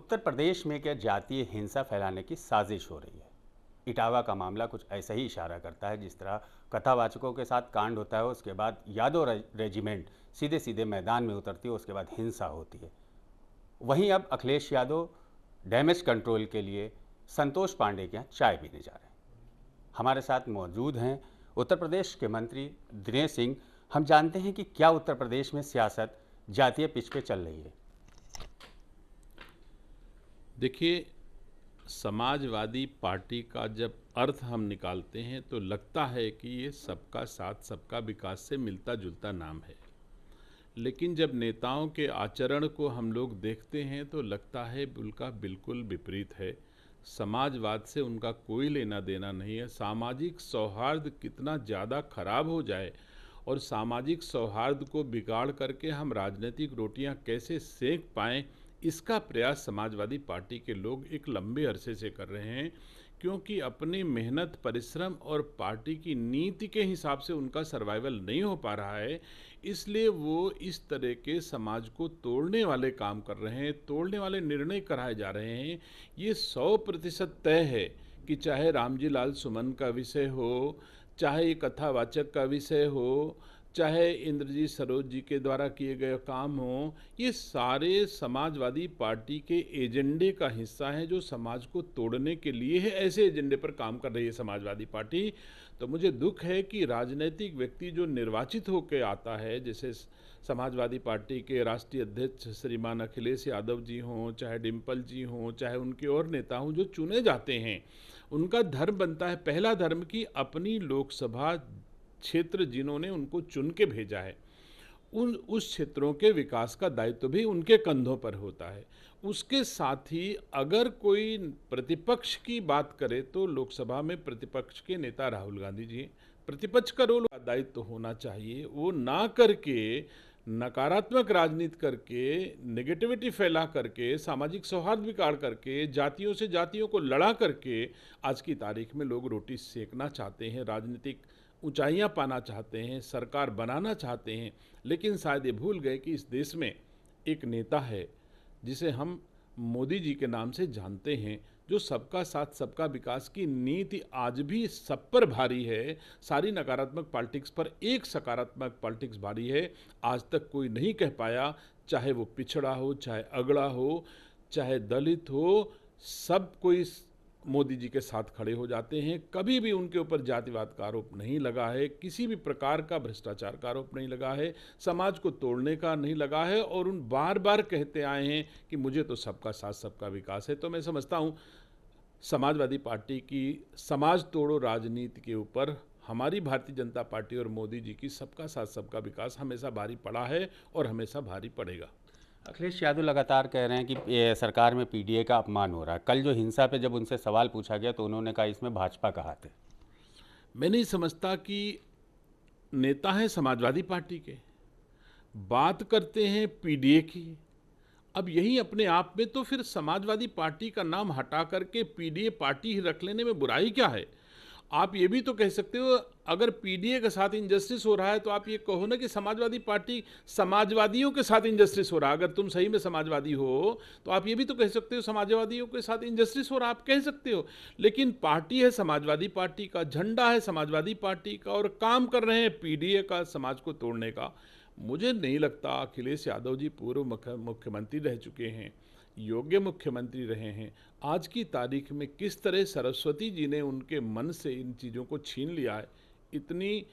उत्तर प्रदेश में क्या जातीय हिंसा फैलाने की साजिश हो रही है? इटावा का मामला कुछ ऐसा ही इशारा करता है। जिस तरह कथावाचकों के साथ कांड होता है, उसके बाद यादव रेजिमेंट सीधे सीधे मैदान में उतरती है, उसके बाद हिंसा होती है। वहीं अब अखिलेश यादव डैमेज कंट्रोल के लिए संतोष पांडे के यहाँ चाय पीने जा रहे हैं। हमारे साथ मौजूद हैं उत्तर प्रदेश के मंत्री दिनेश सिंह। हम जानते हैं कि क्या उत्तर प्रदेश में सियासत जातीय पिच पे चल रही है। देखिए, समाजवादी पार्टी का जब अर्थ हम निकालते हैं तो लगता है कि ये सबका साथ सबका विकास से मिलता जुलता नाम है, लेकिन जब नेताओं के आचरण को हम लोग देखते हैं तो लगता है उनका बिल्कुल विपरीत है। समाजवाद से उनका कोई लेना देना नहीं है। सामाजिक सौहार्द कितना ज़्यादा खराब हो जाए और सामाजिक सौहार्द को बिगाड़ करके हम राजनीतिक रोटियां कैसे सेंक पाएं, इसका प्रयास समाजवादी पार्टी के लोग एक लंबे अरसे से कर रहे हैं, क्योंकि अपनी मेहनत, परिश्रम और पार्टी की नीति के हिसाब से उनका सर्वाइवल नहीं हो पा रहा है। इसलिए वो इस तरह के समाज को तोड़ने वाले काम कर रहे हैं, तोड़ने वाले निर्णय कराए जा रहे हैं। ये 100% तय है कि चाहे रामजी लाल सुमन का विषय हो, चाहे कथावाचक का विषय हो, चाहे इंद्रजीत सरोज जी के द्वारा किए गए काम हो, ये सारे समाजवादी पार्टी के एजेंडे का हिस्सा हैं जो समाज को तोड़ने के लिए है। ऐसे एजेंडे पर काम कर रही है समाजवादी पार्टी। तो मुझे दुख है कि राजनीतिक व्यक्ति जो निर्वाचित होकर आता है, जैसे समाजवादी पार्टी के राष्ट्रीय अध्यक्ष श्रीमान अखिलेश यादव जी हों, चाहे डिम्पल जी हों, चाहे उनके और नेता हों, जो चुने जाते हैं, उनका धर्म बनता है, पहला धर्म, की अपनी लोकसभा क्षेत्र जिन्होंने उनको चुन के भेजा है, उस क्षेत्रों के विकास का दायित्व भी उनके कंधों पर होता है। उसके साथ ही अगर कोई प्रतिपक्ष की बात करे तो लोकसभा में प्रतिपक्ष के नेता राहुल गांधी जी, प्रतिपक्ष का रोल, दायित्व होना चाहिए। वो ना करके नकारात्मक राजनीति करके, नेगेटिविटी फैला करके, सामाजिक सौहार्द बिगाड़ करके, जातियों से जातियों को लड़ा करके आज की तारीख में लोग रोटी सेकना चाहते हैं, राजनीतिक ऊंचाइयां पाना चाहते हैं, सरकार बनाना चाहते हैं, लेकिन शायद ये भूल गए कि इस देश में एक नेता है जिसे हम मोदी जी के नाम से जानते हैं, जो सबका साथ सबका विकास की नीति आज भी सब पर भारी है। सारी नकारात्मक पॉलिटिक्स पर एक सकारात्मक पॉलिटिक्स भारी है। आज तक कोई नहीं कह पाया, चाहे वो पिछड़ा हो, चाहे अगड़ा हो, चाहे दलित हो, सब कोई मोदी जी के साथ खड़े हो जाते हैं। कभी भी उनके ऊपर जातिवाद का आरोप नहीं लगा है, किसी भी प्रकार का भ्रष्टाचार का आरोप नहीं लगा है, समाज को तोड़ने का नहीं लगा है, और उन बार बार कहते आए हैं कि मुझे तो सबका साथ सबका विकास है। तो मैं समझता हूँ समाजवादी पार्टी की समाज तोड़ो राजनीति के ऊपर हमारी भारतीय जनता पार्टी और मोदी जी की सबका साथ सबका विकास हमेशा भारी पड़ा है और हमेशा भारी पड़ेगा। अखिलेश यादव लगातार कह रहे हैं कि ये सरकार में पीडीए का अपमान हो रहा है। कल जो हिंसा पे जब उनसे सवाल पूछा गया तो उन्होंने कहा इसमें भाजपा का हाथ है। मैं नहीं समझता कि नेता हैं समाजवादी पार्टी के, बात करते हैं पीडीए की। अब यही अपने आप में तो फिर समाजवादी पार्टी का नाम हटा करके पीडीए पार्टी ही रख लेने में बुराई क्या है? आप ये भी तो कह सकते हो, अगर पीडीए के साथ इंजस्टिस हो रहा है तो आप ये कहो ना कि समाजवादी पार्टी समाजवादियों के साथ इंजस्टिस हो रहा है। अगर तुम सही में समाजवादी हो तो आप ये भी तो कह सकते हो समाजवादियों के साथ इंजस्टिस हो रहा है, आप कह सकते हो। लेकिन पार्टी है समाजवादी पार्टी का, झंडा है समाजवादी पार्टी का, और काम कर रहे हैं पीडीए का समाज को तोड़ने का। मुझे नहीं लगता, अखिलेश यादव जी पूर्व मुख्यमंत्री रह चुके हैं, योग्य मुख्यमंत्री रहे हैं। आज की तारीख में किस तरह सरस्वती जी ने उनके मन से इन चीज़ों को छीन लिया है, इतनी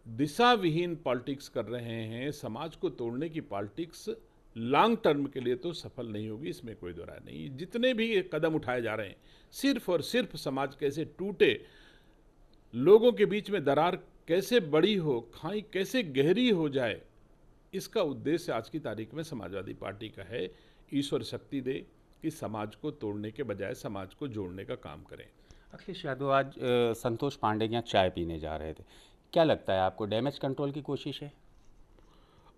दिशा विहीन पॉलिटिक्स कर रहे हैं। समाज को तोड़ने की पॉलिटिक्स लॉन्ग टर्म के लिए तो सफल नहीं होगी, इसमें कोई दो राय नहीं। जितने भी कदम उठाए जा रहे हैं, सिर्फ और सिर्फ समाज कैसे टूटे, लोगों के बीच में दरार कैसे बड़ी हो, खाई कैसे गहरी हो जाए, इसका उद्देश्य आज की तारीख में समाजवादी पार्टी का है। ईश्वर शक्ति दे कि समाज को तोड़ने के बजाय समाज को जोड़ने का काम करें। अखिलेश यादव आज संतोष पांडे के यहाँ चाय पीने जा रहे थे। क्या लगता है आपको, डैमेज कंट्रोल की कोशिश है?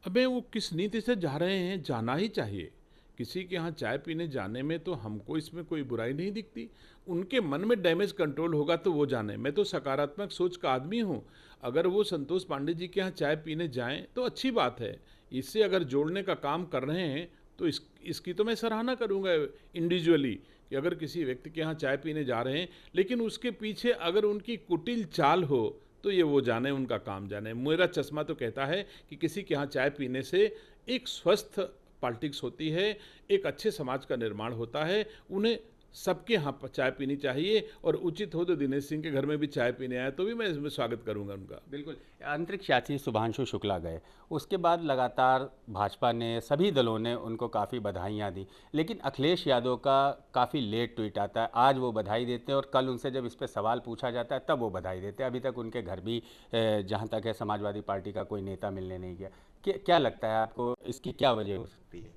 अबे वो किस नीति से जा रहे हैं, जाना ही चाहिए। किसी के यहाँ चाय पीने जाने में तो हमको इसमें कोई बुराई नहीं दिखती। उनके मन में डैमेज कंट्रोल होगा तो वो जाने। मैं तो सकारात्मक सोच का आदमी हूँ। अगर वो संतोष पांडे जी के यहाँ चाय पीने जाएं तो अच्छी बात है। इससे अगर जोड़ने का काम कर रहे हैं, तो इसकी तो मैं सराहना करूंगा इंडिविजुअली कि अगर किसी व्यक्ति के यहाँ चाय पीने जा रहे हैं, लेकिन उसके पीछे अगर उनकी कुटिल चाल हो तो ये वो जाने, उनका काम जाने। मेरा चश्मा तो कहता है कि किसी के यहाँ चाय पीने से एक स्वस्थ पॉलिटिक्स होती है, एक अच्छे समाज का निर्माण होता है। उन्हें सबके यहाँ चाय पीनी चाहिए, और उचित हो तो दिनेश सिंह के घर में भी चाय पीने आए तो भी मैं इसमें स्वागत करूंगा उनका। बिल्कुल। अंतरिक्ष यात्री शुभांशु शुक्ला गए, उसके बाद लगातार भाजपा ने, सभी दलों ने उनको काफ़ी बधाइयाँ दी, लेकिन अखिलेश यादव का काफ़ी लेट ट्वीट आता है। आज वो बधाई देते हैं और कल उनसे जब इस पर सवाल पूछा जाता है तब वो बधाई देते हैं। अभी तक उनके घर भी जहाँ तक है समाजवादी पार्टी का कोई नेता मिलने नहीं गया। क्या लगता है आपको, इसकी क्या वजह हो सकती है?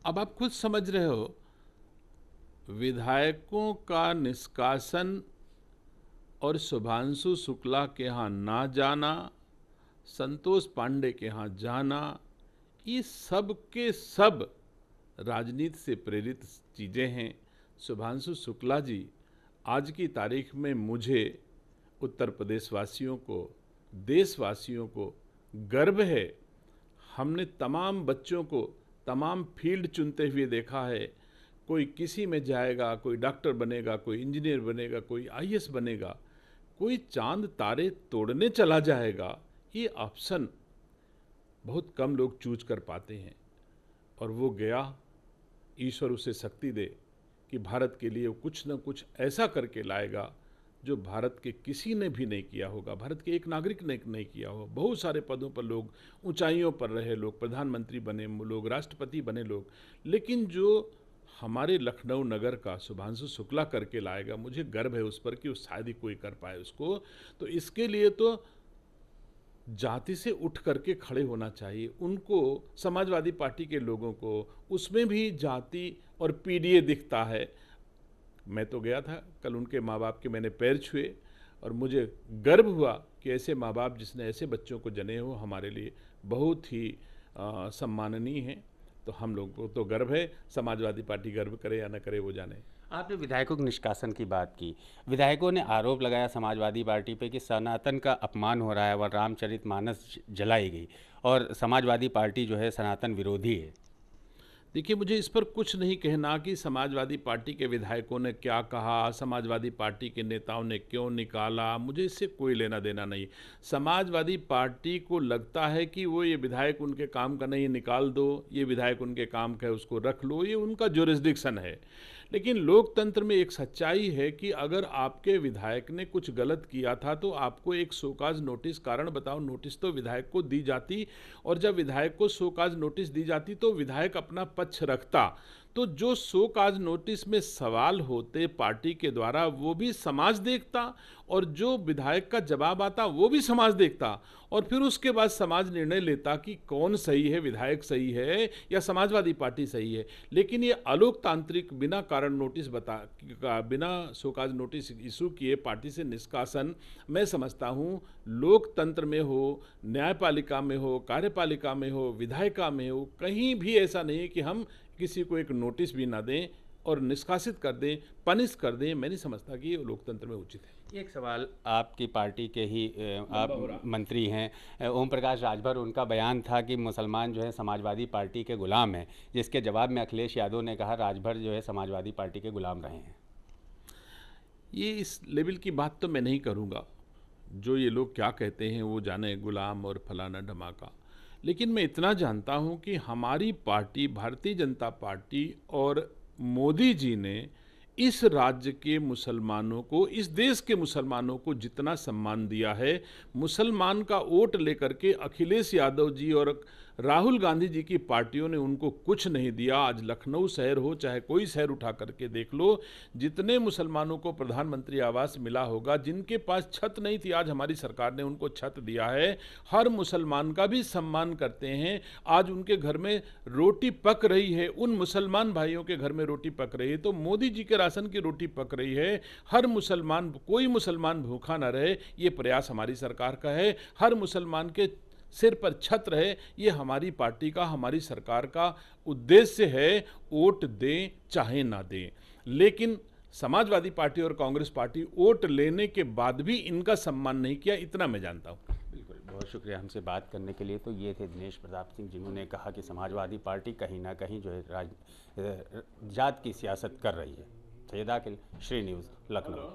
अब आप खुद समझ रहे हो, विधायकों का निष्कासन और शुभांशु शुक्ला के यहाँ ना जाना, संतोष पांडे के यहाँ जाना, ये सब के सब राजनीति से प्रेरित चीज़ें हैं। शुभांशु शुक्ला जी, आज की तारीख में मुझे, उत्तर प्रदेश वासियों को, देशवासियों को गर्व है। हमने तमाम बच्चों को तमाम फील्ड चुनते हुए देखा है। कोई किसी में जाएगा, कोई डॉक्टर बनेगा, कोई इंजीनियर बनेगा, कोई आईएएस बनेगा, कोई चांद तारे तोड़ने चला जाएगा। ये ऑप्शन बहुत कम लोग चूज कर पाते हैं, और वो गया। ईश्वर उसे शक्ति दे कि भारत के लिए वो कुछ न कुछ ऐसा करके लाएगा जो भारत के किसी ने भी नहीं किया होगा, भारत के एक नागरिक ने नहीं किया हो। बहुत सारे पदों पर लोग, ऊंचाइयों पर रहे लोग, प्रधानमंत्री बने लोग, राष्ट्रपति बने लोग, लेकिन जो हमारे लखनऊ नगर का शुभांशु शुक्ला करके लाएगा, मुझे गर्व है उस पर कि शायद ही कोई कर पाए उसको। तो इसके लिए तो जाति से उठ करके खड़े होना चाहिए उनको। समाजवादी पार्टी के लोगों को उसमें भी जाति और पीडीए दिखता है। मैं तो गया था कल, उनके माँ बाप के मैंने पैर छुए, और मुझे गर्व हुआ कि ऐसे माँ बाप जिसने ऐसे बच्चों को जने हो, हमारे लिए बहुत ही सम्माननीय हैं। तो हम लोगों को तो गर्व है, समाजवादी पार्टी गर्व करे या न करे वो जाने। आपने विधायकों के निष्कासन की बात की। विधायकों ने आरोप लगाया समाजवादी पार्टी पे कि सनातन का अपमान हो रहा है, वह रामचरितमानस जलाई गई और समाजवादी पार्टी जो है सनातन विरोधी है। देखिए, मुझे इस पर कुछ नहीं कहना कि समाजवादी पार्टी के विधायकों ने क्या कहा, समाजवादी पार्टी के नेताओं ने क्यों निकाला, मुझे इससे कोई लेना देना नहीं। समाजवादी पार्टी को लगता है कि वो ये विधायक उनके काम का नहीं, निकाल दो, ये विधायक उनके काम का है उसको रख लो, ये उनका जुरिस्डिक्शन है। लेकिन लोकतंत्र में एक सच्चाई है कि अगर आपके विधायक ने कुछ गलत किया था तो आपको एक शोकाज नोटिस, कारण बताओ नोटिस तो विधायक को दी जाती, और जब विधायक को शोकाज नोटिस दी जाती तो विधायक अपना पक्ष रखता। तो जो शोकाज नोटिस में सवाल होते पार्टी के द्वारा वो भी समाज देखता, और जो विधायक का जवाब आता वो भी समाज देखता, और फिर उसके बाद समाज निर्णय लेता कि कौन सही है, विधायक सही है या समाजवादी पार्टी सही है। लेकिन ये अलोकतांत्रिक, बिना कारण नोटिस बिना शोकाज नोटिस इशू किए पार्टी से निष्कासन, मैं समझता हूँ लोकतंत्र में हो, न्यायपालिका में हो, कार्यपालिका में हो, विधायिका में हो, कहीं भी ऐसा नहीं है कि हम किसी को एक नोटिस भी ना दें और निष्कासित कर दें, पनिश कर दें। मैं नहीं समझता कि ये लोकतंत्र में उचित है। एक सवाल, आपकी पार्टी के ही आप मंत्री हैं ओम प्रकाश राजभर, उनका बयान था कि मुसलमान जो है समाजवादी पार्टी के गुलाम हैं, जिसके जवाब में अखिलेश यादव ने कहा राजभर जो है समाजवादी पार्टी के गुलाम रहे हैं। ये इस लेवल की बात तो मैं नहीं करूँगा, जो ये लोग क्या कहते हैं वो जाने, गुलाम और फलाना धमाका। लेकिन मैं इतना जानता हूं कि हमारी पार्टी, भारतीय जनता पार्टी और मोदी जी ने इस राज्य के मुसलमानों को, इस देश के मुसलमानों को जितना सम्मान दिया है, मुसलमान का वोट लेकर के अखिलेश यादव जी और राहुल गांधी जी की पार्टियों ने उनको कुछ नहीं दिया। आज लखनऊ शहर हो चाहे कोई शहर उठा करके देख लो, जितने मुसलमानों को प्रधानमंत्री आवास मिला होगा, जिनके पास छत नहीं थी आज हमारी सरकार ने उनको छत दिया है। हर मुसलमान का भी सम्मान करते हैं। आज उनके घर में रोटी पक रही है, उन मुसलमान भाइयों के घर में रोटी पक रही है तो मोदी जी के राशन की रोटी पक रही है। हर मुसलमान, कोई मुसलमान भूखा ना रहे, ये प्रयास हमारी सरकार का है। हर मुसलमान के सिर पर छत रहे, ये हमारी पार्टी का, हमारी सरकार का उद्देश्य है। वोट दें चाहे ना दें, लेकिन समाजवादी पार्टी और कांग्रेस पार्टी वोट लेने के बाद भी इनका सम्मान नहीं किया, इतना मैं जानता हूँ। बिल्कुल, बहुत बहुत शुक्रिया हमसे बात करने के लिए। तो ये थे दिनेश प्रताप सिंह, जिन्होंने कहा कि समाजवादी पार्टी कहीं ना कहीं जो है जात की सियासत कर रही है। सैयद आकिल, श्री न्यूज़, लखनऊ।